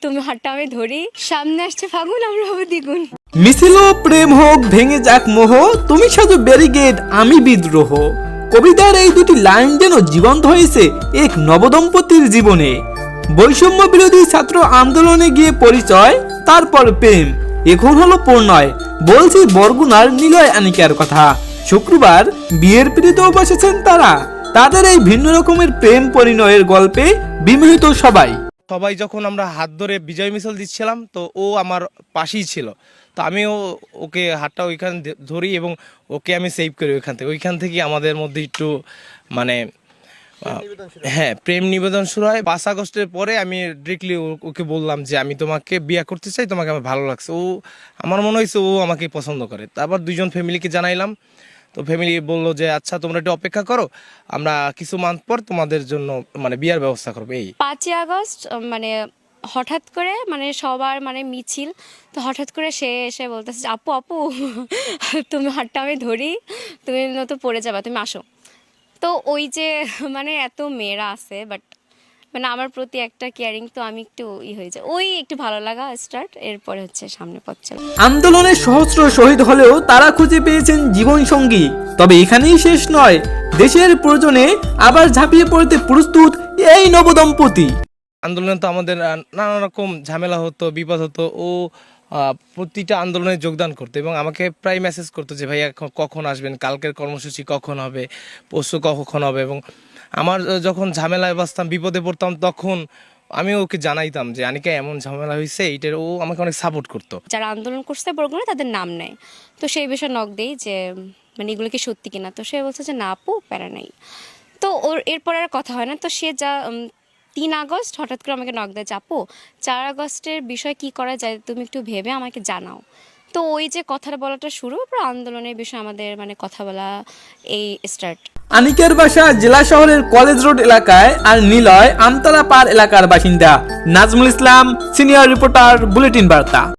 তুমি হাতটা আমি ধরি, সামনে আসছে ফাগুন, আমরা হবো দ্বিগুণ। মিছিল প্রেম হোক, ভেঙে যাক মোহ, তুমি সাজো ব্যারিকেড, আমি বিদ্রোহ। কবিতার এই দুটি লাইন যেন জীবন্ত হয়েছে এক নবদম্পতির জীবনে। বৈষম্য বিরোধী ছাত্র আন্দোলনে গিয়ে পরিচয়, তারপর প্রেম, এখন হলো পূর্ণয়। বলছি বরগুনার নিলয় আনিকার কথা। শুক্রবার বিয়ের পিড়িতেও বসেছেন তারা। তাদের এই ভিন্ন রকমের প্রেম পরিণয়ের গল্পে বিমোহিত সবাই। সবাই যখন আমরা হাত ধরে বিজয় মিছিল দিচ্ছিলাম, তো ও আমার পাশেই ছিল। তো আমিও ওকে হাতটা ওইখান ধরি এবং ওকে আমি সেভ করি ওইখান থেকে আমাদের মধ্যে একটু মানে হ্যাঁ, প্রেম নিবেদন শুরু হয়। 5 আগস্টের পরে আমি ডিরেক্টলি ওকে বললাম যে আমি তোমাকে বিয়ে করতে চাই, তোমাকে আমার ভালো লাগছে। ও আমার মনে হয়েছে ও আমাকে পছন্দ করে। তারপর দুইজন ফ্যামিলিকে জানাইলাম। তো ফ্যামিলি বললো যে আচ্ছা তোমরা একটু অপেক্ষা করো, আমরা কিছু মান্থ পর তোমাদের জন্য মানে বিয়ার ব্যবস্থা করবো। এই 5ই আগস্ট মানে হঠাৎ করে মানে সবার মানে মিছিল, তো হঠাৎ করে সে এসে বলতেছে যে, আপু আপু তুমি হাতটা আমি ধরি, তুমি তো পড়ে যাবা, তুমি আসো। তো ওই যে মানে এত মেয়েরা আছে, বাট মানে আমার প্রতি একটা কেয়ারিং, তো আমি একটু হয়ে যায়, ওই একটু ভালো লাগা স্টার্ট। এরপরে হচ্ছে সামনে পথ চলা। আন্দোলনে সহস্র শহীদ হলেও তারা খুঁজে পেয়েছেন জীবন সঙ্গী। তবে এখানেই শেষ নয়, দেশের প্রয়োজনে আবার ঝাঁপিয়ে পড়তে প্রস্তুত এই নবদম্পতি। আন্দোলনে তো আমাদের নানা রকম ঝামেলা হতো, বিপদ হতো। ও প্রতিটা আন্দোলনে যোগদান করতো এবং আমাকে প্রায় মেসেজ করতো যে ভাইয়া কখন আসবেন, কালকের কর্মসূচি কখন হবে, পরশু কখন হবে। এবং আমার যখন ঝামেলায় বাঁচতাম, বিপদে পড়তাম, তখন আমি ওকে জানাইতাম যে আনিকা এমন ঝামেলা হয়েছে, এইটার ও আমাকে অনেক সাপোর্ট করতো। যারা আন্দোলন করছে বরগুনা, তাদের নাম নেয়, তো সেই বিষয়ে নক দেই যে মানে এগুলো কি সত্যি কিনা। তো সে বলছে যে না আপু, প্যারা নাই। তো ওর এরপর আর কথা হয় না। তো সে 3 আগস্ট হঠাৎ করে আমাকে নক দেয়, আপু 4 আগস্টের বিষয় কি করা যায়, তুমি একটু ভেবে আমাকে জানাও। তো ওই যে কথাটা বলাটা শুরু, পর আন্দোলনের বিষয়ে আমাদের মানে কথা বলা এই স্টার্ট। আনিকার বাসা জেলা শহরের কলেজ রোড এলাকায়, আর নিলয় আমতলা পার এলাকার বাসিন্দা। Nazmul Islam, senior reporter, bulletin বার্তা।